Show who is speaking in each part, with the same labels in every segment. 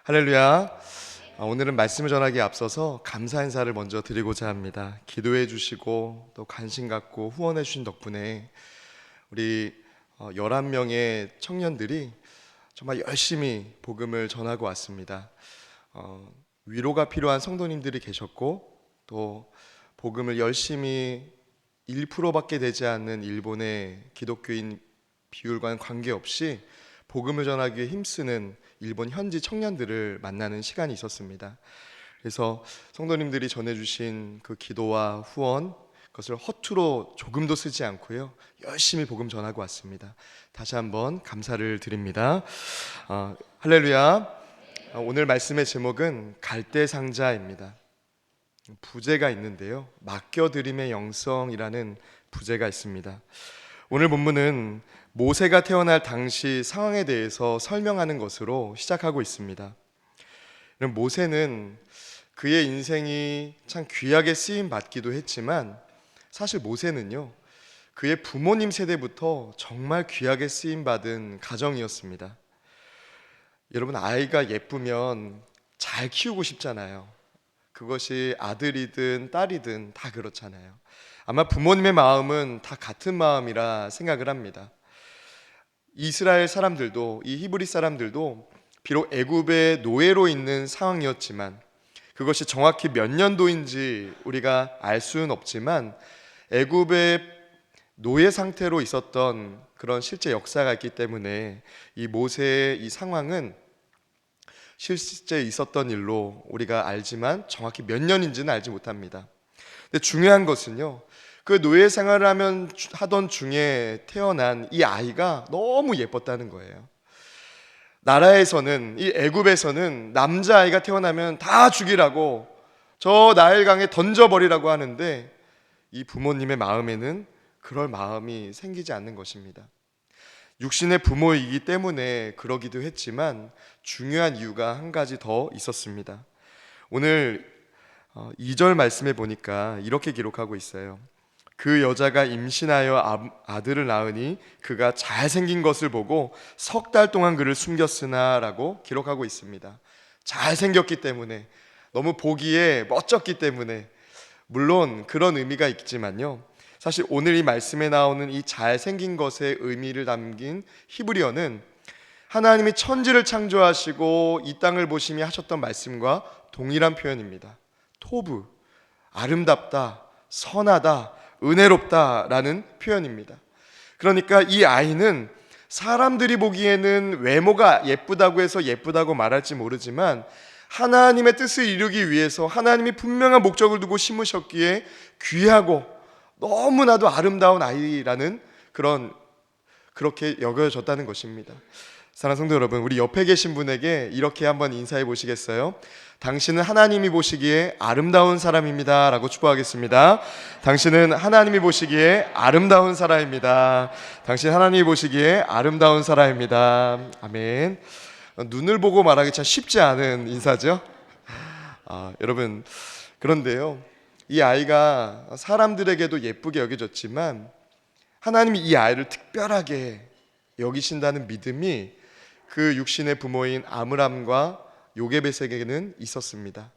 Speaker 1: 할렐루야. 오늘은 말씀을 전하기에 앞서서 감사 인사를 먼저 드리고자 합니다. 기도해 주시고 또 관심 갖고 후원해 주신 덕분에 우리 11명의 청년들이 정말 열심히 복음을 전하고 왔습니다. 위로가 필요한 성도님들이 계셨고 또 복음을 열심히 1%밖에 되지 않는 일본의 기독교인 비율과는 관계없이 복음을 전하기 위해 힘쓰는 일본 현지 청년들을 만나는 시간이 있었습니다. 그래서 성도님들이 전해주신 그 기도와 후원, 그것을 허투루 조금도 쓰지 않고요, 열심히 복음 전하고 왔습니다. 다시 한번 감사를 드립니다. 할렐루야. 오늘 말씀의 제목은 갈대상자입니다. 부제가 있는데요, 맡겨드림의 영성이라는 부제가 있습니다. 오늘 본문은 모세가 태어날 당시 상황에 대해서 설명하는 것으로 시작하고 있습니다. 모세는 그의 인생이 참 귀하게 쓰임 받기도 했지만 사실 모세는요, 그의 부모님 세대부터 정말 귀하게 쓰임 받은 가정이었습니다. 여러분, 아이가 예쁘면 잘 키우고 싶잖아요. 그것이 아들이든 딸이든 다 그렇잖아요. 아마 부모님의 마음은 다 같은 마음이라 생각을 합니다. 이스라엘 사람들도, 이 히브리 사람들도 비록 애굽의 노예로 있는 상황이었지만, 그것이 정확히 몇 년도인지 우리가 알 수는 없지만 애굽의 노예 상태로 있었던 그런 실제 역사가 있기 때문에 이 모세의 이 상황은 실제 있었던 일로 우리가 알지만 정확히 몇 년인지는 알지 못합니다. 근데 중요한 것은요, 그 노예 생활을 하던 중에 태어난 이 아이가 너무 예뻤다는 거예요. 나라에서는, 이 애굽에서는 남자아이가 태어나면 다 죽이라고, 저 나일강에 던져버리라고 하는데 이 부모님의 마음에는 그럴 마음이 생기지 않는 것입니다. 육신의 부모이기 때문에 그러기도 했지만 중요한 이유가 한 가지 더 있었습니다. 오늘 2절 말씀에 보니까 이렇게 기록하고 있어요. 그 여자가 임신하여 아들을 낳으니 그가 잘생긴 것을 보고 석 달 동안 그를 숨겼으나 라고 기록하고 있습니다. 잘생겼기 때문에, 너무 보기에 멋졌기 때문에, 물론 그런 의미가 있지만요, 사실 오늘 이 말씀에 나오는 이 잘생긴 것의 의미를 담긴 히브리어는 하나님이 천지를 창조하시고 이 땅을 보시며 하셨던 말씀과 동일한 표현입니다. 토브, 아름답다, 선하다, 은혜롭다라는 표현입니다. 그러니까 이 아이는 사람들이 보기에는 외모가 예쁘다고 해서 예쁘다고 말할지 모르지만 하나님의 뜻을 이루기 위해서 하나님이 분명한 목적을 두고 심으셨기에 귀하고 너무나도 아름다운 아이라는 그렇게 여겨졌다는 것입니다. 사랑하는 성도 여러분, 우리 옆에 계신 분에게 이렇게 한번 인사해 보시겠어요? 당신은 하나님이 보시기에 아름다운 사람입니다 라고 축복하겠습니다. 당신은 하나님이 보시기에 아름다운 사람입니다. 당신 하나님이 보시기에 아름다운 사람입니다. 아멘. 눈을 보고 말하기 참 쉽지 않은 인사죠. 여러분, 그런데요, 이 아이가 사람들에게도 예쁘게 여겨졌지만 하나님이 이 아이를 특별하게 여기신다는 믿음이 그 육신의 부모인 아므람과 요게벳에게는 있었습니다.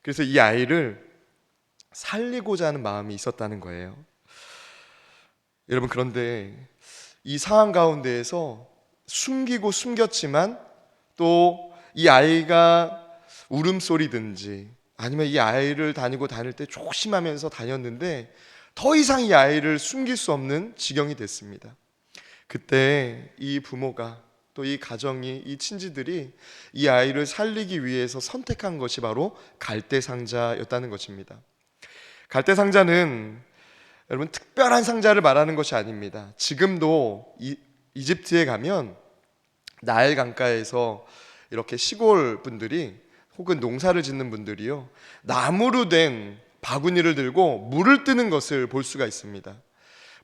Speaker 1: 그래서 이 아이를 살리고자 하는 마음이 있었다는 거예요. 여러분, 그런데 이 상황 가운데에서 숨기고 숨겼지만 또 이 아이가 울음소리든지 아니면 이 아이를 다닐 때 조심하면서 다녔는데 더 이상 이 아이를 숨길 수 없는 지경이 됐습니다. 그때 이 부모가, 또 이 가정이, 이 친지들이 이 아이를 살리기 위해서 선택한 것이 바로 갈대상자였다는 것입니다. 갈대상자는 여러분 특별한 상자를 말하는 것이 아닙니다. 지금도 이집트에 가면 나일 강가에서 이렇게 시골 분들이 혹은 농사를 짓는 분들이요, 나무로 된 바구니를 들고 물을 뜨는 것을 볼 수가 있습니다.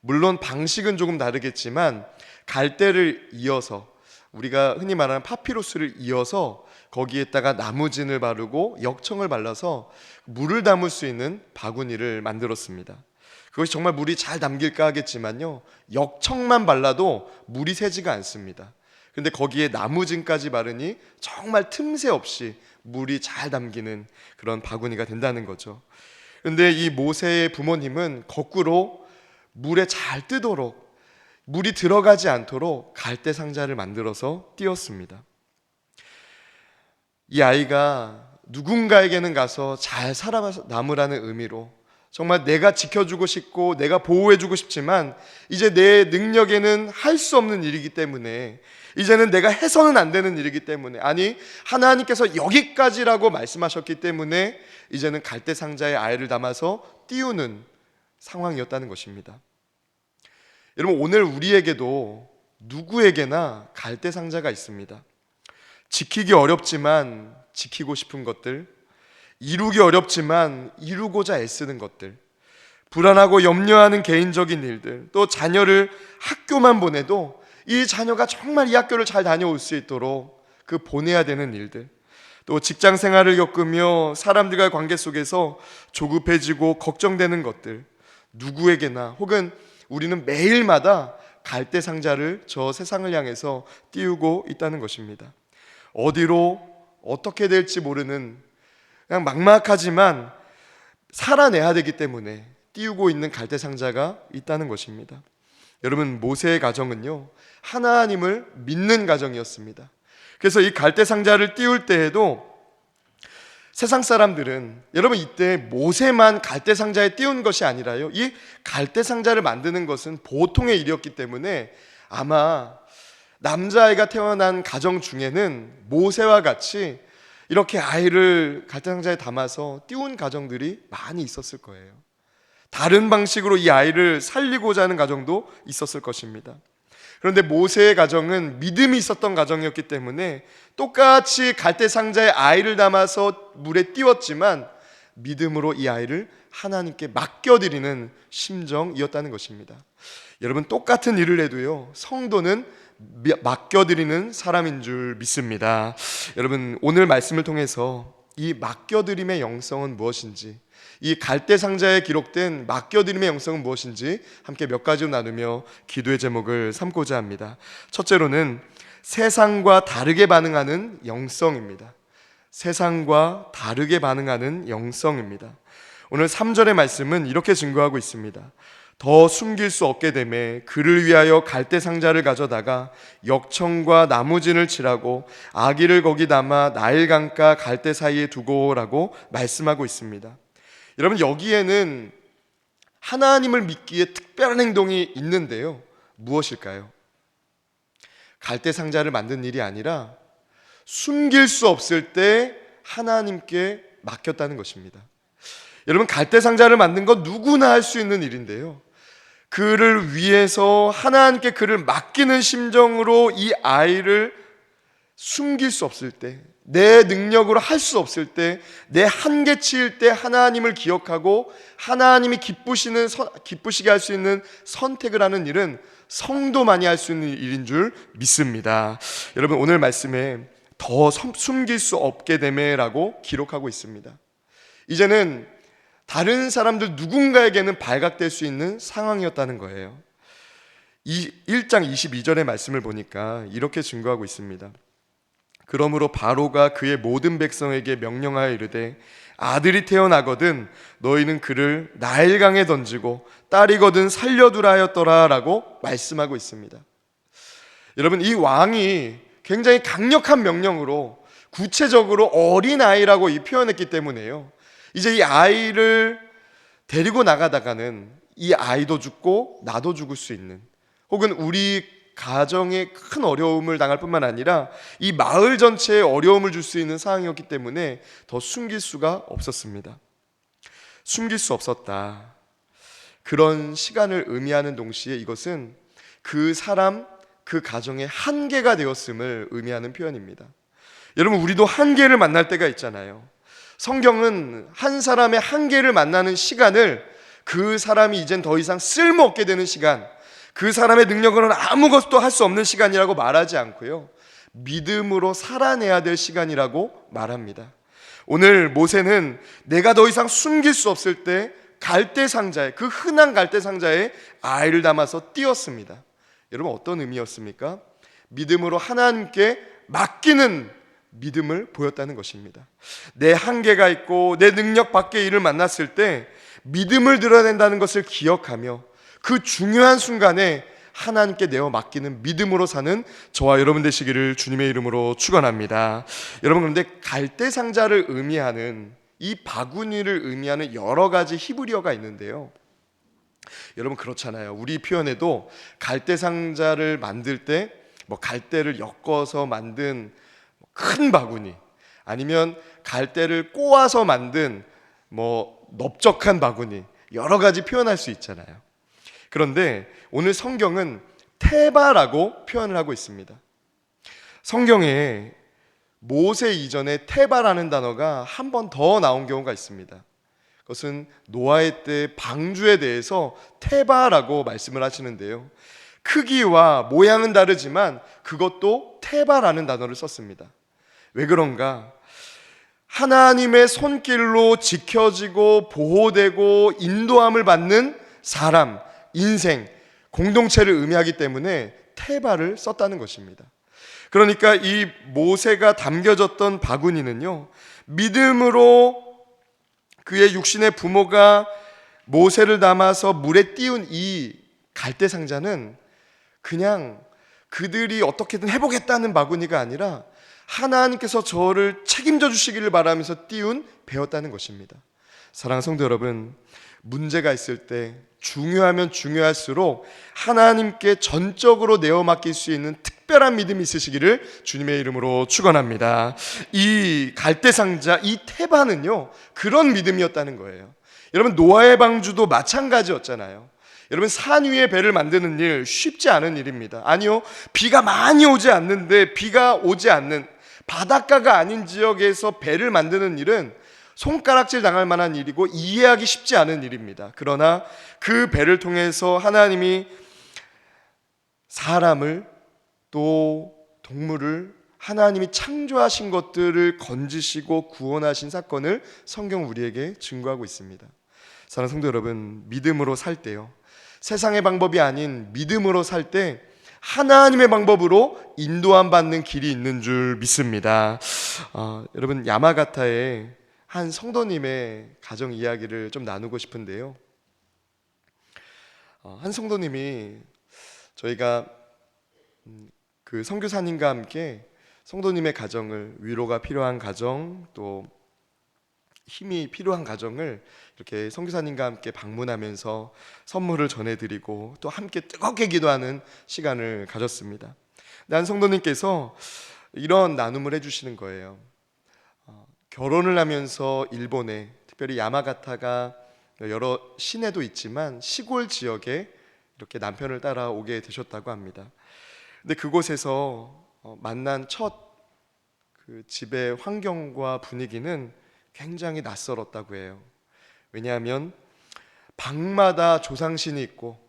Speaker 1: 물론 방식은 조금 다르겠지만 갈대를 이어서, 우리가 흔히 말하는 파피루스를 이어서 거기에다가 나무진을 바르고 역청을 발라서 물을 담을 수 있는 바구니를 만들었습니다. 그것이 정말 물이 잘 담길까 하겠지만요, 역청만 발라도 물이 새지가 않습니다. 그런데 거기에 나무진까지 바르니 정말 틈새 없이 물이 잘 담기는 그런 바구니가 된다는 거죠. 그런데 이 모세의 부모님은 거꾸로 물에 잘 뜨도록, 물이 들어가지 않도록 갈대 상자를 만들어서 띄웠습니다. 이 아이가 누군가에게는 가서 잘 살아남으라는 의미로 정말 내가 지켜주고 싶고 내가 보호해주고 싶지만 이제 내 능력에는 할 수 없는 일이기 때문에, 이제는 내가 해서는 안 되는 일이기 때문에, 아니 하나님께서 여기까지라고 말씀하셨기 때문에 이제는 갈대 상자에 아이를 담아서 띄우는 상황이었다는 것입니다. 여러분, 오늘 우리에게도 누구에게나 갈대 상자가 있습니다. 지키기 어렵지만 지키고 싶은 것들, 이루기 어렵지만 이루고자 애쓰는 것들, 불안하고 염려하는 개인적인 일들, 또 자녀를 학교만 보내도 이 자녀가 정말 이 학교를 잘 다녀올 수 있도록 그 보내야 되는 일들, 또 직장 생활을 겪으며 사람들과의 관계 속에서 조급해지고 걱정되는 것들, 누구에게나, 혹은 우리는 매일마다 갈대 상자를 저 세상을 향해서 띄우고 있다는 것입니다. 어디로 어떻게 될지 모르는, 그냥 막막하지만 살아내야 되기 때문에 띄우고 있는 갈대 상자가 있다는 것입니다. 여러분, 모세의 가정은요, 하나님을 믿는 가정이었습니다. 그래서 이 갈대 상자를 띄울 때에도 세상 사람들은, 여러분, 이때 모세만 갈대 상자에 띄운 것이 아니라요, 이 갈대 상자를 만드는 것은 보통의 일이었기 때문에 아마 남자아이가 태어난 가정 중에는 모세와 같이 이렇게 아이를 갈대 상자에 담아서 띄운 가정들이 많이 있었을 거예요. 다른 방식으로 이 아이를 살리고자 하는 가정도 있었을 것입니다. 그런데 모세의 가정은 믿음이 있었던 가정이었기 때문에 똑같이 갈대 상자에 아이를 담아서 물에 띄웠지만 믿음으로 이 아이를 하나님께 맡겨드리는 심정이었다는 것입니다. 여러분, 똑같은 일을 해도요, 성도는 맡겨드리는 사람인 줄 믿습니다. 여러분, 오늘 말씀을 통해서 이 맡겨드림의 영성은 무엇인지, 이 갈대 상자에 기록된 맡겨드림의 영성은 무엇인지 함께 몇 가지로 나누며 기도의 제목을 삼고자 합니다. 첫째로는 세상과 다르게 반응하는 영성입니다. 세상과 다르게 반응하는 영성입니다. 오늘 3절의 말씀은 이렇게 증거하고 있습니다. 더 숨길 수 없게 되매 그를 위하여 갈대 상자를 가져다가 역청과 나무진을 칠하고 아기를 거기 담아 나일강가 갈대 사이에 두고라고 말씀하고 있습니다. 여러분, 여기에는 하나님을 믿기에 특별한 행동이 있는데요, 무엇일까요? 갈대 상자를 만든 일이 아니라 숨길 수 없을 때 하나님께 맡겼다는 것입니다. 여러분, 갈대 상자를 만든 건 누구나 할 수 있는 일인데요, 그를 위해서 하나님께 그를 맡기는 심정으로 이 아이를 숨길 수 없을 때, 내 능력으로 할 수 없을 때, 내 한계치일 때 하나님을 기억하고 하나님이 기쁘시게 할 수 있는 선택을 하는 일은 성도만이 할 수 있는 일인 줄 믿습니다. 여러분, 오늘 말씀에 더 숨길 수 없게 되매라고 기록하고 있습니다. 이제는 다른 사람들 누군가에게는 발각될 수 있는 상황이었다는 거예요. 1장 22절의 말씀을 보니까 이렇게 증거하고 있습니다. 그러므로 바로가 그의 모든 백성에게 명령하여 이르되 아들이 태어나거든 너희는 그를 나일강에 던지고 딸이거든 살려두라 하였더라 라고 말씀하고 있습니다. 여러분, 이 왕이 굉장히 강력한 명령으로 구체적으로 어린아이라고 표현했기 때문에요, 이제 이 아이를 데리고 나가다가는 이 아이도 죽고 나도 죽을 수 있는, 혹은 우리 가정에 큰 어려움을 당할 뿐만 아니라 이 마을 전체에 어려움을 줄 수 있는 상황이었기 때문에 더 숨길 수가 없었습니다. 숨길 수 없었다, 그런 시간을 의미하는 동시에 이것은 그 사람, 그 가정의 한계가 되었음을 의미하는 표현입니다. 여러분, 우리도 한계를 만날 때가 있잖아요. 성경은 한 사람의 한계를 만나는 시간을 그 사람이 이젠 더 이상 쓸모없게 되는 시간, 그 사람의 능력으로는 아무것도 할 수 없는 시간이라고 말하지 않고요, 믿음으로 살아내야 될 시간이라고 말합니다. 오늘 모세는 내가 더 이상 숨길 수 없을 때 갈대 상자에, 그 흔한 갈대 상자에 아이를 담아서 띄웠습니다. 여러분, 어떤 의미였습니까? 믿음으로 하나님께 맡기는 믿음을 보였다는 것입니다. 내 한계가 있고 내 능력 밖의 일을 만났을 때 믿음을 드러낸다는 것을 기억하며 그 중요한 순간에 하나님께 내어 맡기는 믿음으로 사는 저와 여러분 되시기를 주님의 이름으로 축원합니다. 여러분, 그런데 갈대상자를 의미하는 이 바구니를 의미하는 여러 가지 히브리어가 있는데요, 여러분 그렇잖아요. 우리 표현에도 갈대상자를 만들 때 뭐 갈대를 엮어서 만든 큰 바구니, 아니면 갈대를 꼬아서 만든 뭐 넓적한 바구니, 여러 가지 표현할 수 있잖아요. 그런데 오늘 성경은 테바라고 표현을 하고 있습니다. 성경에 모세 이전에 테바라는 단어가 한 번 더 나온 경우가 있습니다. 그것은 노아의 때 방주에 대해서 테바라고 말씀을 하시는데요, 크기와 모양은 다르지만 그것도 테바라는 단어를 썼습니다. 왜 그런가? 하나님의 손길로 지켜지고 보호되고 인도함을 받는 사람, 인생, 공동체를 의미하기 때문에 테바를 썼다는 것입니다. 그러니까 이 모세가 담겨졌던 바구니는요, 믿음으로 그의 육신의 부모가 모세를 담아서 물에 띄운 이 갈대상자는 그냥 그들이 어떻게든 해보겠다는 바구니가 아니라 하나님께서 저를 책임져 주시기를 바라면서 띄운 배였다는 것입니다. 사랑하는 성도 여러분, 문제가 있을 때 중요하면 중요할수록 하나님께 전적으로 내어 맡길 수 있는 특별한 믿음이 있으시기를 주님의 이름으로 축원합니다. 이 갈대상자, 이 테바는요, 그런 믿음이었다는 거예요. 여러분, 노아의 방주도 마찬가지였잖아요. 여러분, 산 위에 배를 만드는 일 쉽지 않은 일입니다. 아니요, 비가 많이 오지 않는데, 비가 오지 않는 바닷가가 아닌 지역에서 배를 만드는 일은 손가락질 당할 만한 일이고 이해하기 쉽지 않은 일입니다. 그러나 그 배를 통해서 하나님이 사람을 또 동물을, 하나님이 창조하신 것들을 건지시고 구원하신 사건을 성경 우리에게 증거하고 있습니다. 사랑하는 성도 여러분, 믿음으로 살 때요, 세상의 방법이 아닌 믿음으로 살 때 하나님의 방법으로 인도함 받는 길이 있는 줄 믿습니다. 여러분, 야마가타의 한 성도님의 가정 이야기를 좀 나누고 싶은데요, 한 성도님이 저희가 그 선교사님과 함께 성도님의 가정을, 위로가 필요한 가정, 또 힘이 필요한 가정을 이렇게 선교사님과 함께 방문하면서 선물을 전해드리고 또 함께 뜨겁게 기도하는 시간을 가졌습니다. 한 성도님께서 이런 나눔을 해주시는 거예요. 결혼을 하면서 일본에, 특별히 야마가타가 여러 시내도 있지만 시골 지역에 이렇게 남편을 따라오게 되셨다고 합니다. 근데 그곳에서 만난 첫 그 집의 환경과 분위기는 굉장히 낯설었다고 해요. 왜냐하면 방마다 조상신이 있고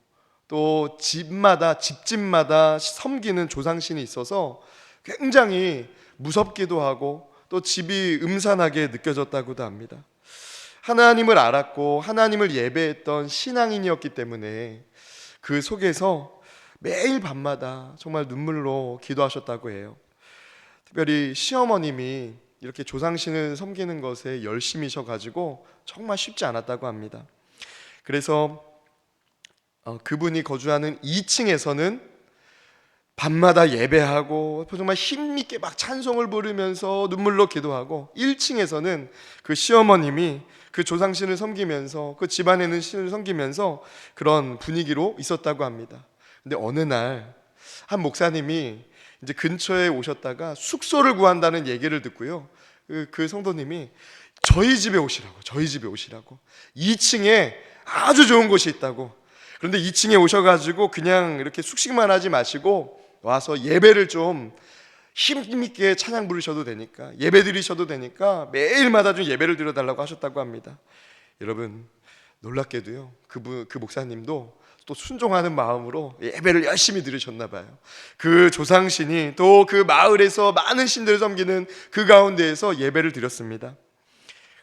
Speaker 1: 또 집집마다 섬기는 조상신이 있어서 굉장히 무섭기도 하고 또 집이 음산하게 느껴졌다고도 합니다. 하나님을 알았고 하나님을 예배했던 신앙인이었기 때문에 그 속에서 매일 밤마다 정말 눈물로 기도하셨다고 해요. 특별히 시어머님이 이렇게 조상신을 섬기는 것에 열심이셔가지고 정말 쉽지 않았다고 합니다. 그래서 그분이 거주하는 2층에서는 밤마다 예배하고 정말 힘있게 막 찬송을 부르면서 눈물로 기도하고, 1층에서는 그 시어머님이 그 조상신을 섬기면서 그 집안에 있는 신을 섬기면서 그런 분위기로 있었다고 합니다. 근데 어느 날 한 목사님이 이제 근처에 오셨다가 숙소를 구한다는 얘기를 듣고요, 그 성도님이 저희 집에 오시라고 2층에 아주 좋은 곳이 있다고. 그런데 2층에 오셔가지고 그냥 이렇게 숙식만 하지 마시고 와서 예배를 좀 힘있게 찬양 부르셔도 되니까, 예배 드리셔도 되니까 매일마다 좀 예배를 드려달라고 하셨다고 합니다. 여러분, 놀랍게도요, 그 목사님도 또 순종하는 마음으로 예배를 열심히 드리셨나 봐요. 그 조상신이 또 그 마을에서 많은 신들을 섬기는 그 가운데에서 예배를 드렸습니다.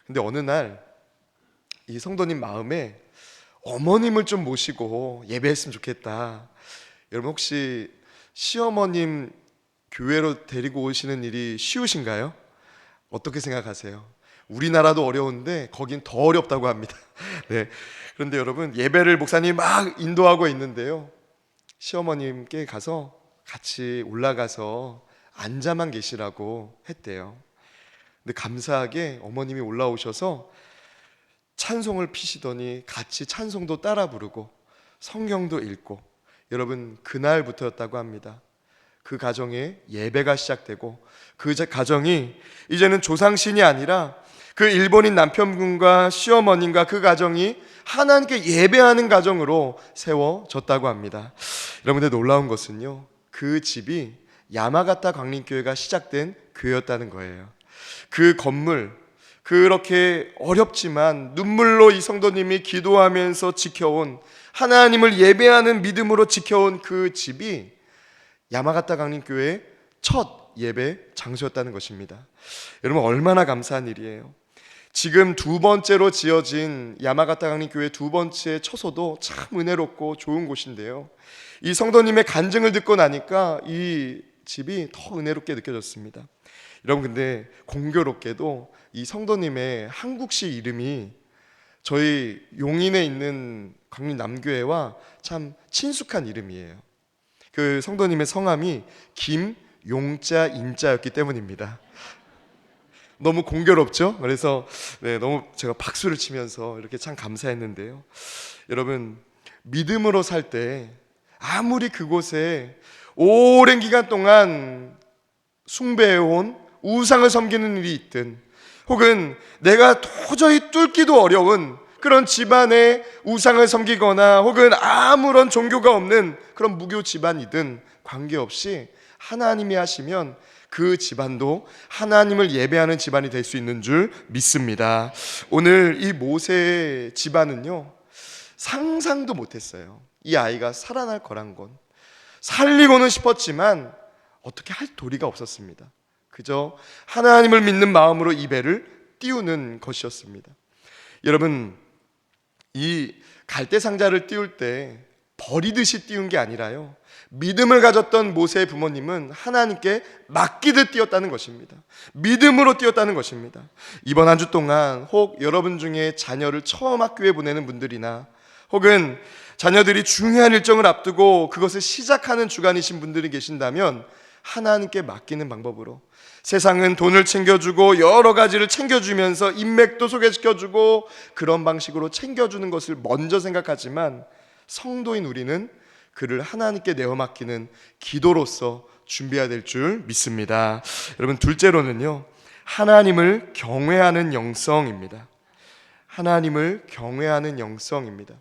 Speaker 1: 근데 어느 날 이 성도님 마음에 어머님을 좀 모시고 예배했으면 좋겠다. 여러분, 혹시 시어머님 교회로 데리고 오시는 일이 쉬우신가요? 어떻게 생각하세요? 우리나라도 어려운데 거긴 더 어렵다고 합니다. 네. 그런데 여러분, 예배를 목사님이 막 인도하고 있는데요, 시어머님께 가서 같이 올라가서 앉아만 계시라고 했대요. 근데 감사하게 어머님이 올라오셔서 찬송을 피시더니 같이 찬송도 따라 부르고 성경도 읽고, 여러분, 그날부터였다고 합니다. 그 가정에 예배가 시작되고, 그 가정이 이제는 조상신이 아니라 그 일본인 남편분과 시어머님과 그 가정이 하나님께 예배하는 가정으로 세워졌다고 합니다. 여러분들, 놀라운 것은요, 그 집이 야마가타 광림교회가 시작된 교회였다는 거예요. 그 건물, 그렇게 어렵지만 눈물로 이 성도님이 기도하면서 지켜온, 하나님을 예배하는 믿음으로 지켜온 그 집이 야마가타 강림교회의 첫 예배 장소였다는 것입니다. 여러분, 얼마나 감사한 일이에요. 지금 두 번째로 지어진 야마가타 강림교회 두 번째 처소도 참 은혜롭고 좋은 곳인데요, 이 성도님의 간증을 듣고 나니까 이 집이 더 은혜롭게 느껴졌습니다. 여러분, 근데 공교롭게도 이 성도님의 한국식 이름이 저희 용인에 있는 강림 남교회와 참 친숙한 이름이에요. 그 성도님의 성함이 김용자 인자였기 때문입니다. 너무 공교롭죠? 그래서 너무 제가 박수를 치면서 이렇게 참 감사했는데요, 여러분, 믿음으로 살 때 아무리 그곳에 오랜 기간 동안 숭배해온 우상을 섬기는 일이 있든, 혹은 내가 도저히 뚫기도 어려운 그런 집안의 우상을 섬기거나 혹은 아무런 종교가 없는 그런 무교 집안이든 관계없이 하나님이 하시면 그 집안도 하나님을 예배하는 집안이 될 수 있는 줄 믿습니다. 오늘 이 모세의 집안은요, 상상도 못했어요. 이 아이가 살아날 거란 건. 살리고는 싶었지만 어떻게 할 도리가 없었습니다. 그저 하나님을 믿는 마음으로 이 배를 띄우는 것이었습니다. 여러분, 이 갈대상자를 띄울 때 버리듯이 띄운 게 아니라요, 믿음을 가졌던 모세의 부모님은 하나님께 맡기듯 띄웠다는 것입니다. 믿음으로 띄웠다는 것입니다. 이번 한 주 동안 혹 여러분 중에 자녀를 처음 학교에 보내는 분들이나 혹은 자녀들이 중요한 일정을 앞두고 그것을 시작하는 주간이신 분들이 계신다면 하나님께 맡기는 방법으로, 세상은 돈을 챙겨주고 여러 가지를 챙겨주면서 인맥도 소개시켜주고 그런 방식으로 챙겨주는 것을 먼저 생각하지만, 성도인 우리는 그를 하나님께 내어 맡기는 기도로서 준비해야 될 줄 믿습니다. 여러분, 둘째로는요, 하나님을 경외하는 영성입니다. 하나님을 경외하는 영성입니다.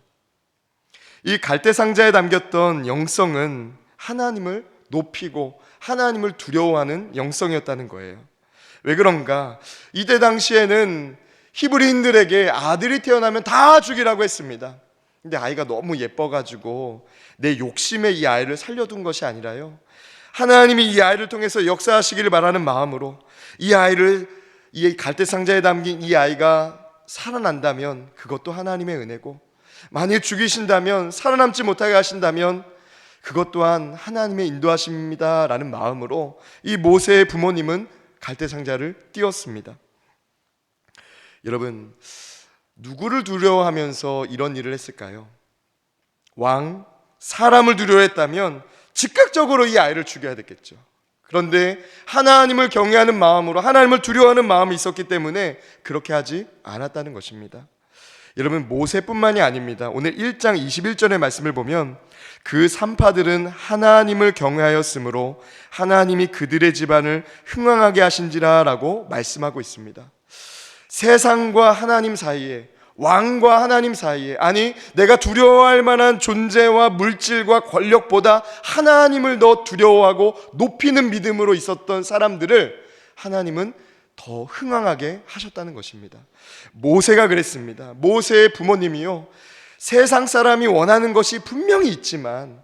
Speaker 1: 이 갈대상자에 담겼던 영성은 하나님을 높이고 하나님을 두려워하는 영성이었다는 거예요. 왜 그런가? 이때 당시에는 히브리인들에게 아들이 태어나면 다 죽이라고 했습니다. 근데 아이가 너무 예뻐가지고 내 욕심에 이 아이를 살려둔 것이 아니라요, 하나님이 이 아이를 통해서 역사하시기를 바라는 마음으로 이 아이를, 이 갈대상자에 담긴 이 아이가 살아난다면 그것도 하나님의 은혜고, 만일 죽이신다면, 살아남지 못하게 하신다면 그것 또한 하나님의 인도하심입니다 라는 마음으로 이 모세의 부모님은 갈대상자를 띄웠습니다. 여러분, 누구를 두려워하면서 이런 일을 했을까요? 왕, 사람을 두려워했다면 즉각적으로 이 아이를 죽여야 됐겠죠. 그런데 하나님을 경외하는 마음으로, 하나님을 두려워하는 마음이 있었기 때문에 그렇게 하지 않았다는 것입니다. 여러분, 모세뿐만이 아닙니다. 오늘 1장 21절의 말씀을 보면 그 산파들은 하나님을 경외하였으므로 하나님이 그들의 집안을 흥왕하게 하신지라 라고 말씀하고 있습니다. 세상과 하나님 사이에, 왕과 하나님 사이에, 아니 내가 두려워할 만한 존재와 물질과 권력보다 하나님을 더 두려워하고 높이는 믿음으로 있었던 사람들을 하나님은 더 흥왕하게 하셨다는 것입니다. 모세가 그랬습니다. 모세의 부모님이요, 세상 사람이 원하는 것이 분명히 있지만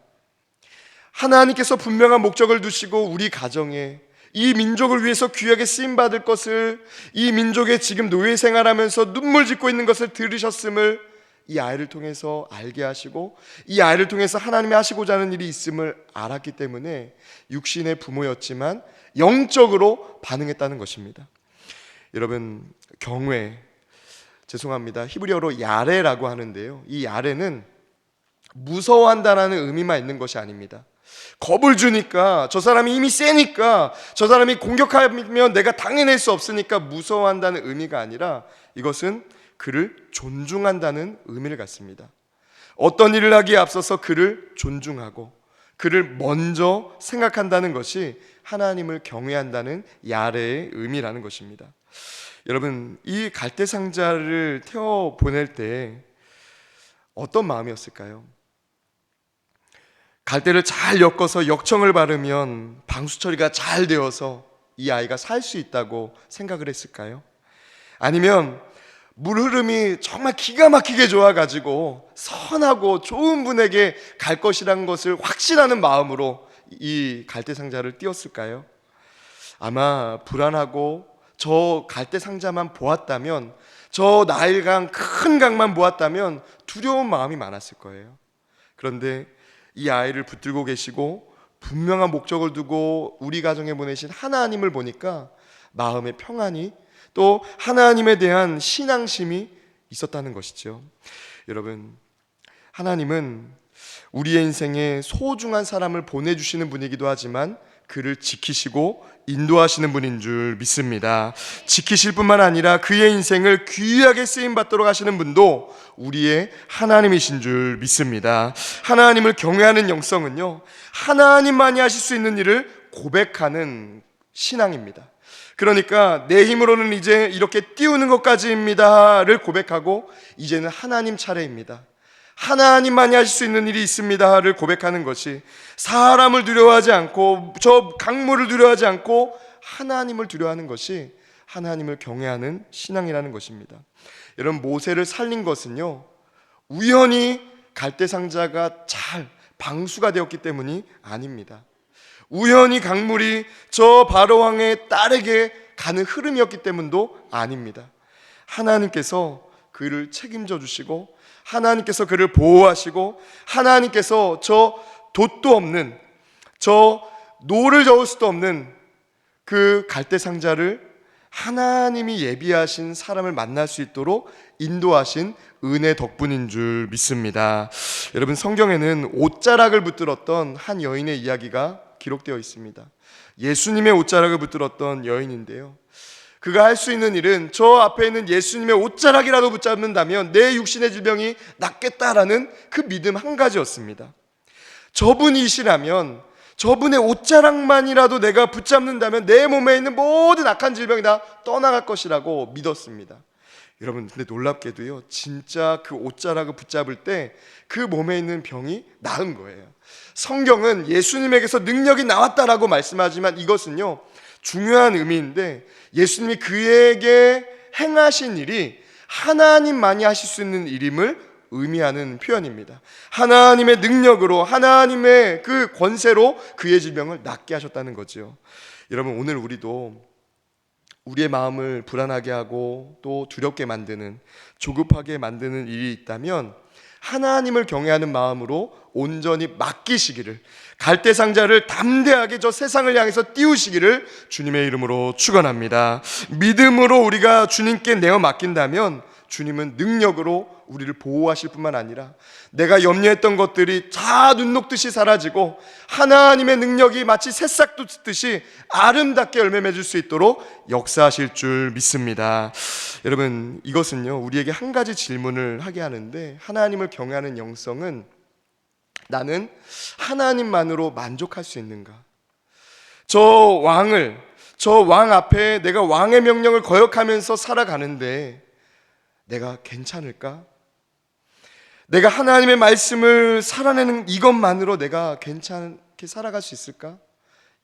Speaker 1: 하나님께서 분명한 목적을 두시고 우리 가정에 이 민족을 위해서 귀하게 쓰임받을 것을, 이 민족의 지금 노예 생활하면서 눈물 짓고 있는 것을 들으셨음을 이 아이를 통해서 알게 하시고 이 아이를 통해서 하나님이 하시고자 하는 일이 있음을 알았기 때문에 육신의 부모였지만 영적으로 반응했다는 것입니다. 여러분, 경외, 죄송합니다, 히브리어로 야레라고 하는데요, 이 야레는 무서워한다라는 의미만 있는 것이 아닙니다. 겁을 주니까, 저 사람이 힘이 세니까, 저 사람이 공격하면 내가 당해낼 수 없으니까 무서워한다는 의미가 아니라 이것은 그를 존중한다는 의미를 갖습니다. 어떤 일을 하기에 앞서서 그를 존중하고 그를 먼저 생각한다는 것이 하나님을 경외한다는 야레의 의미라는 것입니다. 여러분, 이 갈대상자를 태워 보낼 때 어떤 마음이었을까요? 갈대를 잘 엮어서 역청을 바르면 방수 처리가 잘 되어서 이 아이가 살 수 있다고 생각을 했을까요? 아니면 물 흐름이 정말 기가 막히게 좋아가지고 선하고 좋은 분에게 갈 것이라는 것을 확신하는 마음으로 이 갈대상자를 띄웠을까요? 아마 불안하고 저 갈대상자만 보았다면, 저 나일강 큰 강만 보았다면 두려운 마음이 많았을 거예요. 그런데 이 아이를 붙들고 계시고 분명한 목적을 두고 우리 가정에 보내신 하나님을 보니까 마음의 평안이, 또 하나님에 대한 신앙심이 있었다는 것이죠. 여러분, 하나님은 우리의 인생에 소중한 사람을 보내주시는 분이기도 하지만 그를 지키시고 인도하시는 분인 줄 믿습니다. 지키실 뿐만 아니라 그의 인생을 귀하게 쓰임받도록 하시는 분도 우리의 하나님이신 줄 믿습니다. 하나님을 경외하는 영성은요, 하나님만이 하실 수 있는 일을 고백하는 신앙입니다. 그러니까 내 힘으로는 이제 이렇게 띄우는 것까지입니다를 고백하고 이제는 하나님 차례입니다, 하나님만이 하실 수 있는 일이 있습니다를 고백하는 것이, 사람을 두려워하지 않고 저 강물을 두려워하지 않고 하나님을 두려워하는 것이 하나님을 경외하는 신앙이라는 것입니다. 여러분, 모세를 살린 것은요, 우연히 갈대상자가 잘 방수가 되었기 때문이 아닙니다. 우연히 강물이 저 바로왕의 딸에게 가는 흐름이었기 때문도 아닙니다. 하나님께서 그를 책임져 주시고 하나님께서 그를 보호하시고 하나님께서 저 돛도 없는, 저 노를 저을 수도 없는 그 갈대상자를 하나님이 예비하신 사람을 만날 수 있도록 인도하신 은혜 덕분인 줄 믿습니다. 여러분, 성경에는 옷자락을 붙들었던 한 여인의 이야기가 기록되어 있습니다. 예수님의 옷자락을 붙들었던 여인인데요, 그가 할 수 있는 일은 저 앞에 있는 예수님의 옷자락이라도 붙잡는다면 내 육신의 질병이 낫겠다라는 그 믿음 한 가지였습니다. 저분이시라면, 저분의 옷자락만이라도 내가 붙잡는다면 내 몸에 있는 모든 악한 질병이 다 떠나갈 것이라고 믿었습니다. 여러분, 근데 놀랍게도요, 진짜 그 옷자락을 붙잡을 때 그 몸에 있는 병이 나은 거예요. 성경은 예수님에게서 능력이 나왔다라고 말씀하지만 이것은요, 중요한 의미인데, 예수님이 그에게 행하신 일이 하나님만이 하실 수 있는 일임을 의미하는 표현입니다. 하나님의 능력으로, 하나님의 그 권세로 그의 질병을 낫게 하셨다는 거죠. 여러분, 오늘 우리도 우리의 마음을 불안하게 하고 또 두렵게 만드는, 조급하게 만드는 일이 있다면 하나님을 경외하는 마음으로 온전히 맡기시기를, 갈대상자를 담대하게 저 세상을 향해서 띄우시기를 주님의 이름으로 축원합니다. 믿음으로 우리가 주님께 내어 맡긴다면 주님은 능력으로 우리를 보호하실 뿐만 아니라 내가 염려했던 것들이 다 눈 녹듯이 사라지고 하나님의 능력이 마치 새싹 돋듯이 아름답게 열매 맺을 수 있도록 역사하실 줄 믿습니다. 여러분, 이것은요, 우리에게 한 가지 질문을 하게 하는데, 하나님을 경외하는 영성은 나는 하나님만으로 만족할 수 있는가? 저 왕 앞에 내가 왕의 명령을 거역하면서 살아가는데 내가 괜찮을까? 내가 하나님의 말씀을 살아내는 이것만으로 내가 괜찮게 살아갈 수 있을까?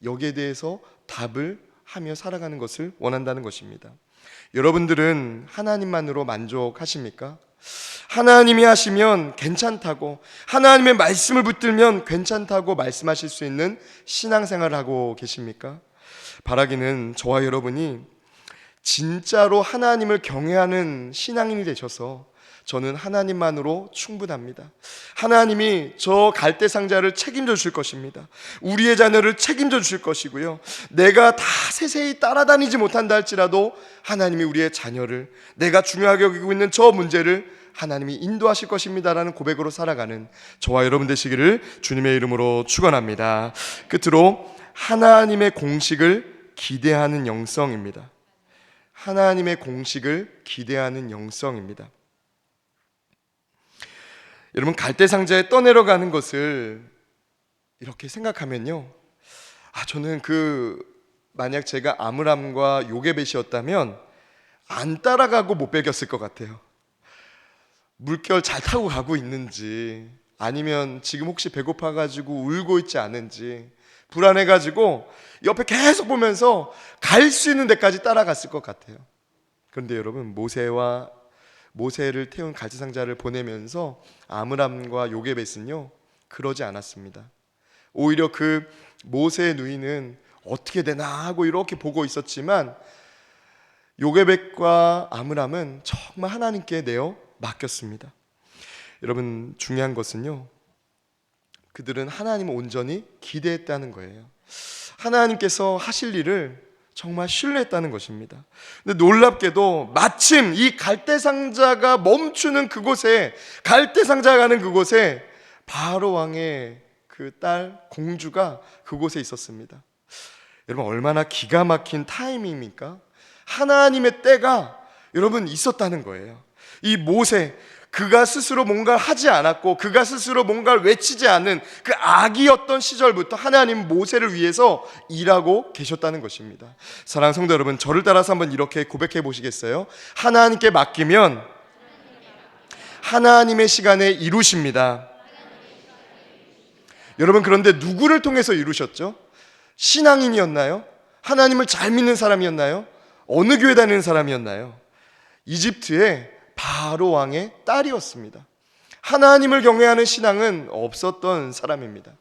Speaker 1: 여기에 대해서 답을 하며 살아가는 것을 원한다는 것입니다. 여러분들은 하나님만으로 만족하십니까? 하나님이 하시면 괜찮다고, 하나님의 말씀을 붙들면 괜찮다고 말씀하실 수 있는 신앙생활을 하고 계십니까? 바라기는 저와 여러분이 진짜로 하나님을 경외하는 신앙인이 되셔서 저는 하나님만으로 충분합니다. 하나님이 저 갈대 상자를 책임져 주실 것입니다. 우리의 자녀를 책임져 주실 것이고요. 내가 다 세세히 따라다니지 못한다 할지라도 하나님이 우리의 자녀를, 내가 중요하게 여기고 있는 저 문제를 하나님이 인도하실 것입니다라는 고백으로 살아가는 저와 여러분 되시기를 주님의 이름으로 축원합니다. 끝으로 하나님의 공식을 기대하는 영성입니다. 하나님의 공식을 기대하는 영성입니다. 여러분, 갈대 상자에 떠내려가는 것을 이렇게 생각하면요, 저는 만약 제가 아므람과 요게벳이었다면 안 따라가고 못 배겼을 것 같아요. 물결 잘 타고 가고 있는지, 아니면 지금 혹시 배고파가지고 울고 있지 않은지 불안해가지고 옆에 계속 보면서 갈 수 있는 데까지 따라갔을 것 같아요. 그런데 여러분, 모세를 태운 갈대 상자를 보내면서 아므람과 요게벳은요 그러지 않았습니다. 오히려 그 모세의 누이는 어떻게 되나 하고 이렇게 보고 있었지만 요게벳과 아므람은 정말 하나님께 내어 맡겼습니다. 여러분, 중요한 것은요, 그들은 하나님을 온전히 기대했다는 거예요. 하나님께서 하실 일을 정말 신뢰했다는 것입니다. 근데 놀랍게도 마침 이 갈대 상자가 멈추는 그곳에, 갈대 상자가 가는 그곳에 바로 왕의 그 딸 공주가 그곳에 있었습니다. 여러분, 얼마나 기가 막힌 타이밍입니까? 하나님의 때가 여러분 있었다는 거예요. 이 모세, 그가 스스로 뭔가를 하지 않았고 그가 스스로 뭔가를 외치지 않은 그 아기였던 시절부터 하나님 모세를 위해서 일하고 계셨다는 것입니다. 사랑하는 성도 여러분, 저를 따라서 한번 이렇게 고백해 보시겠어요? 하나님께 맡기면 하나님의 시간에 이루십니다. 여러분, 그런데 누구를 통해서 이루셨죠? 신앙인이었나요? 하나님을 잘 믿는 사람이었나요? 어느 교회 다니는 사람이었나요? 이집트의 바로 왕의 딸이었습니다. 하나님을 경외하는 신앙은 없었던 사람입니다.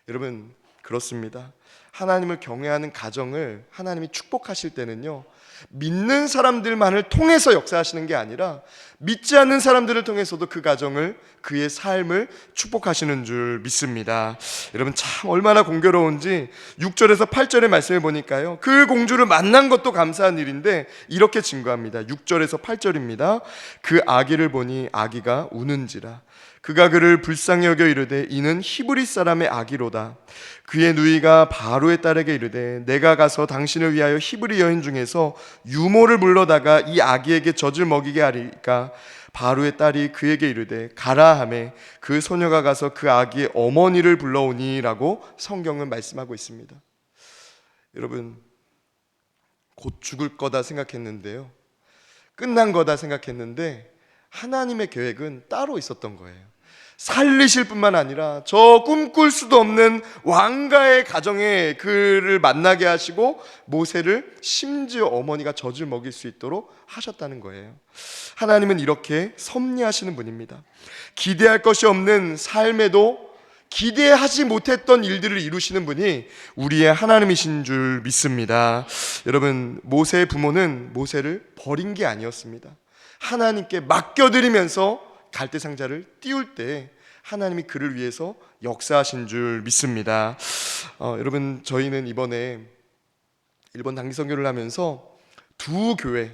Speaker 1: 여러분, 그렇습니다. 하나님을 경외하는 가정을 하나님이 축복하실 때는요, 믿는 사람들만을 통해서 역사하시는 게 아니라 믿지 않는 사람들을 통해서도 그 가정을, 그의 삶을 축복하시는 줄 믿습니다. 여러분, 참 얼마나 공교로운지 6절에서 8절의 말씀을 보니까요, 그 공주를 만난 것도 감사한 일인데 이렇게 증거합니다. 6절에서 8절입니다. 그 아기를 보니 아기가 우는지라. 그가 그를 불쌍히 여겨 이르되 이는 히브리 사람의 아기로다. 그의 누이가 바로의 딸에게 이르되 내가 가서 당신을 위하여 히브리 여인 중에서 유모를 불러다가 이 아기에게 젖을 먹이게 하리까. 바로의 딸이 그에게 이르되 가라 하매 그 소녀가 가서 그 아기의 어머니를 불러오니라고 성경은 말씀하고 있습니다. 여러분, 곧 죽을 거다 생각했는데요, 끝난 거다 생각했는데 하나님의 계획은 따로 있었던 거예요. 살리실 뿐만 아니라 저 꿈꿀 수도 없는 왕가의 가정에 그를 만나게 하시고 모세를 심지어 어머니가 젖을 먹일 수 있도록 하셨다는 거예요. 하나님은 이렇게 섭리하시는 분입니다. 기대할 것이 없는 삶에도 기대하지 못했던 일들을 이루시는 분이 우리의 하나님이신 줄 믿습니다. 여러분, 모세의 부모는 모세를 버린 게 아니었습니다. 하나님께 맡겨드리면서 갈대 상자를 띄울 때 하나님이 그를 위해서 역사하신 줄 믿습니다. 여러분, 저희는 이번에 일본 단기 선교를 하면서 두 교회,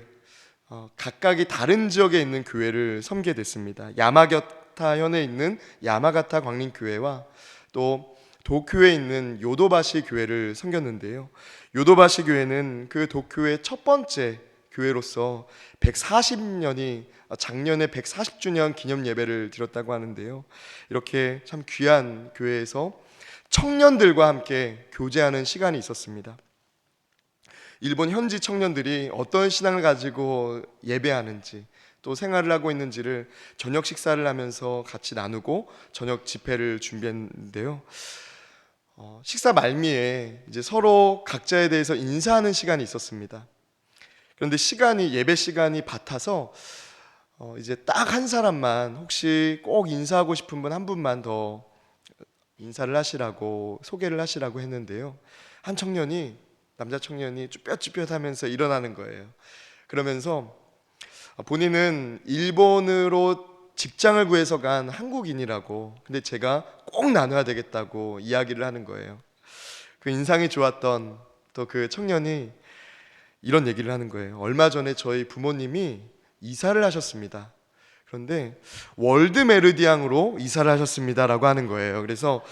Speaker 1: 각각이 다른 지역에 있는 교회를 섬기게 됐습니다. 야마가타 현에 있는 야마가타 광림교회와 또 도쿄에 있는 요도바시 교회를 섬겼는데요, 요도바시 교회는 그 도쿄의 첫 번째 교회로서 140년이 작년에 140주년 기념 예배를 드렸다고 하는데요, 이렇게 참 귀한 교회에서 청년들과 함께 교제하는 시간이 있었습니다. 일본 현지 청년들이 어떤 신앙을 가지고 예배하는지 또 생활을 하고 있는지를 저녁 식사를 하면서 같이 나누고 저녁 집회를 준비했는데요, 식사 말미에 이제 서로 각자에 대해서 인사하는 시간이 있었습니다. 그런데 예배 시간이 바타서 이제 딱 한 사람만, 혹시 꼭 인사하고 싶은 분 한 분만 더 인사를 하시라고, 소개를 하시라고 했는데요, 한 청년이, 남자 청년이 쭈뼛쭈뼛하면서 일어나는 거예요. 그러면서 본인은 일본어로 직장을 구해서 간 한국인이라고. 근데 제가 꼭 나눠야 되겠다고 이야기를 하는 거예요. 그 인상이 좋았던 또 그 청년이 이런 얘기를 하는 거예요. 얼마 전에 저희 부모님이 이사를 하셨습니다. 그런데 월드 메르디앙으로 이사를 하셨습니다라고 하는 거예요. 그래서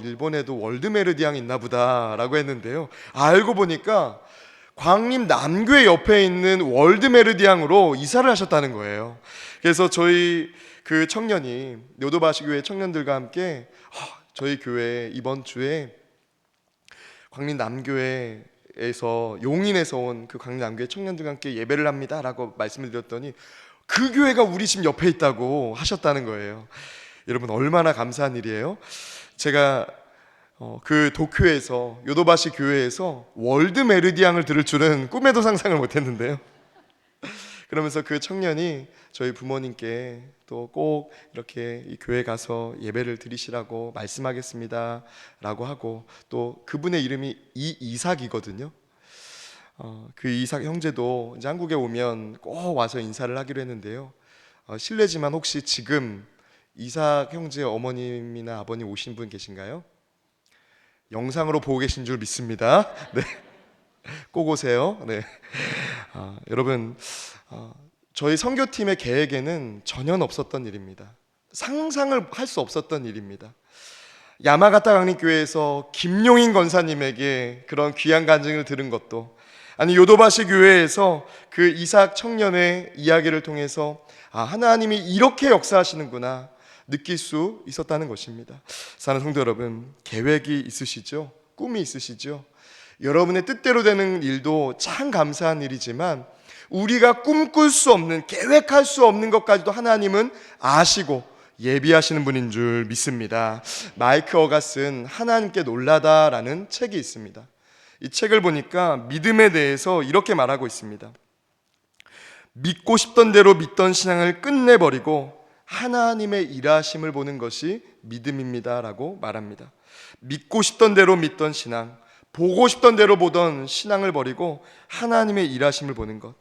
Speaker 1: 일본에도 월드 메르디앙이 있나 보다라고 했는데요. 알고 보니까 광림 남교회 옆에 있는 월드 메르디앙으로 이사를 하셨다는 거예요. 그래서 저희 그 청년이 요도바시 교회 청년들과 함께 저희 교회 이번 주에 광림 남교회에서 용인에서 온 그 광림 남교회 청년들과 함께 예배를 합니다라고 말씀을 드렸더니 그 교회가 우리 집 옆에 있다고 하셨다는 거예요. 여러분 얼마나 감사한 일이에요. 제가 그 도쿄에서 요도바시 교회에서 월드 메르디앙을 들을 줄은 꿈에도 상상을 못했는데요. 그러면서 그 청년이 저희 부모님께 또 꼭 이렇게 이 교회 가서 예배를 드리시라고 말씀하겠습니다 라고 하고, 또 그분의 이름이 이삭이거든요. 그 이삭 형제도 이제 한국에 오면 꼭 와서 인사를 하기로 했는데요. 실례지만 혹시 지금 이삭 형제 어머님이나 아버님 오신 분 계신가요? 영상으로 보고 계신 줄 믿습니다. 네, 꼭 오세요. 네, 여러분 저희 선교팀의 계획에는 전혀 없었던 일입니다. 상상을 할 수 없었던 일입니다. 야마가타 강림교회에서 김용인 권사님에게 그런 귀한 간증을 들은 것도, 아니 요도바시 교회에서 그 이삭 청년의 이야기를 통해서 하나님이 이렇게 역사하시는구나 느낄 수 있었다는 것입니다. 사랑하는 성도 여러분, 계획이 있으시죠? 꿈이 있으시죠? 여러분의 뜻대로 되는 일도 참 감사한 일이지만 우리가 꿈꿀 수 없는, 계획할 수 없는 것까지도 하나님은 아시고 예비하시는 분인 줄 믿습니다. 마이크 어가 쓴 하나님께 놀라다라는 책이 있습니다. 이 책을 보니까 믿음에 대해서 이렇게 말하고 있습니다. 믿고 싶던 대로 믿던 신앙을 끝내버리고 하나님의 일하심을 보는 것이 믿음입니다 라고 말합니다. 믿고 싶던 대로 믿던 신앙, 보고 싶던 대로 보던 신앙을 버리고 하나님의 일하심을 보는 것,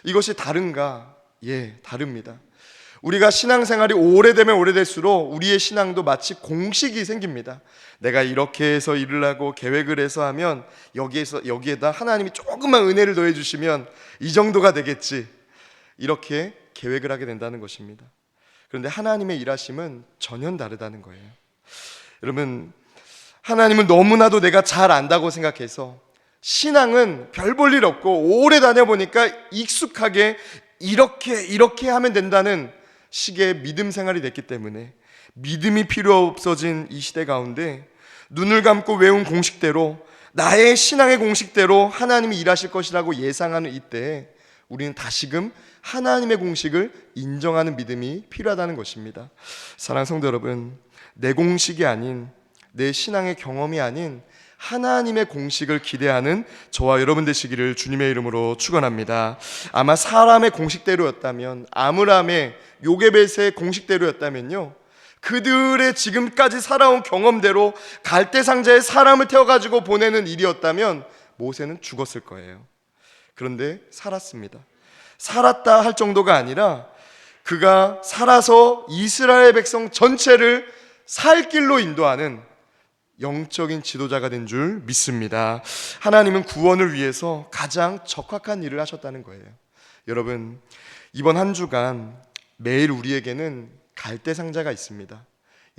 Speaker 1: 이것이 다른가? 예, 다릅니다. 우리가 신앙생활이 오래되면 오래될수록 우리의 신앙도 마치 공식이 생깁니다. 내가 이렇게 해서 일을 하고 계획을 해서 하면 여기에다 하나님이 조금만 은혜를 더해 주시면 이 정도가 되겠지, 이렇게 계획을 하게 된다는 것입니다. 그런데 하나님의 일하심은 전혀 다르다는 거예요. 여러분, 하나님은 너무나도 내가 잘 안다고 생각해서 신앙은 별 볼 일 없고 오래 다녀보니까 익숙하게 이렇게 하면 된다는 식의 믿음 생활이 됐기 때문에 믿음이 필요 없어진 이 시대 가운데 눈을 감고 외운 공식대로, 나의 신앙의 공식대로 하나님이 일하실 것이라고 예상하는 이때에 우리는 다시금 하나님의 공식을 인정하는 믿음이 필요하다는 것입니다. 사랑하는 성도 여러분, 내 공식이 아닌, 내 신앙의 경험이 아닌 하나님의 공식을 기대하는 저와 여러분 되시기를 주님의 이름으로 축원합니다. 아마 사람의 공식대로였다면, 아므람의 요게벳의 공식대로였다면요, 그들의 지금까지 살아온 경험대로 갈대상자에 사람을 태워가지고 보내는 일이었다면 모세는 죽었을 거예요. 그런데 살았습니다. 살았다 할 정도가 아니라 그가 살아서 이스라엘 백성 전체를 살 길로 인도하는 영적인 지도자가 된 줄 믿습니다. 하나님은 구원을 위해서 가장 적합한 일을 하셨다는 거예요. 여러분, 이번 한 주간 매일 우리에게는 갈대상자가 있습니다.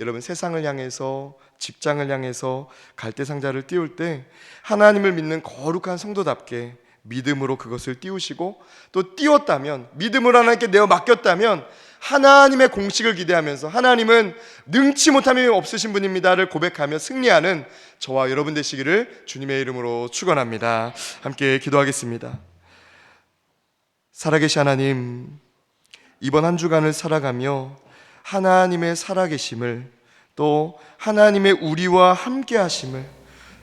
Speaker 1: 여러분, 세상을 향해서, 직장을 향해서 갈대상자를 띄울 때 하나님을 믿는 거룩한 성도답게 믿음으로 그것을 띄우시고, 또 띄웠다면, 믿음으로 하나님께 내어 맡겼다면 하나님의 공식을 기대하면서 하나님은 능치 못함이 없으신 분입니다를 고백하며 승리하는 저와 여러분 되시기를 주님의 이름으로 축원합니다. 함께 기도하겠습니다. 살아계신 하나님, 이번 한 주간을 살아가며 하나님의 살아계심을, 또 하나님의 우리와 함께 하심을,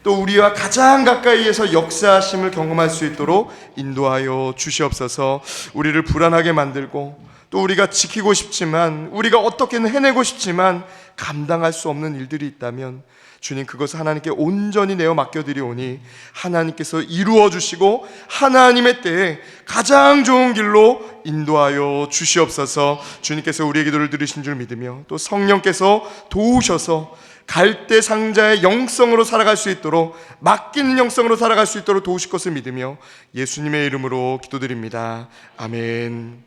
Speaker 1: 또 우리와 가장 가까이에서 역사하심을 경험할 수 있도록 인도하여 주시옵소서. 우리를 불안하게 만들고, 또 우리가 지키고 싶지만, 우리가 어떻게든 해내고 싶지만 감당할 수 없는 일들이 있다면 주님, 그것을 하나님께 온전히 내어 맡겨드리오니 하나님께서 이루어 주시고 하나님의 때에 가장 좋은 길로 인도하여 주시옵소서. 주님께서 우리의 기도를 들으신 줄 믿으며 또 성령께서 도우셔서 갈대 상자의 영성으로 살아갈 수 있도록, 맡기는 영성으로 살아갈 수 있도록 도우실 것을 믿으며 예수님의 이름으로 기도드립니다. 아멘.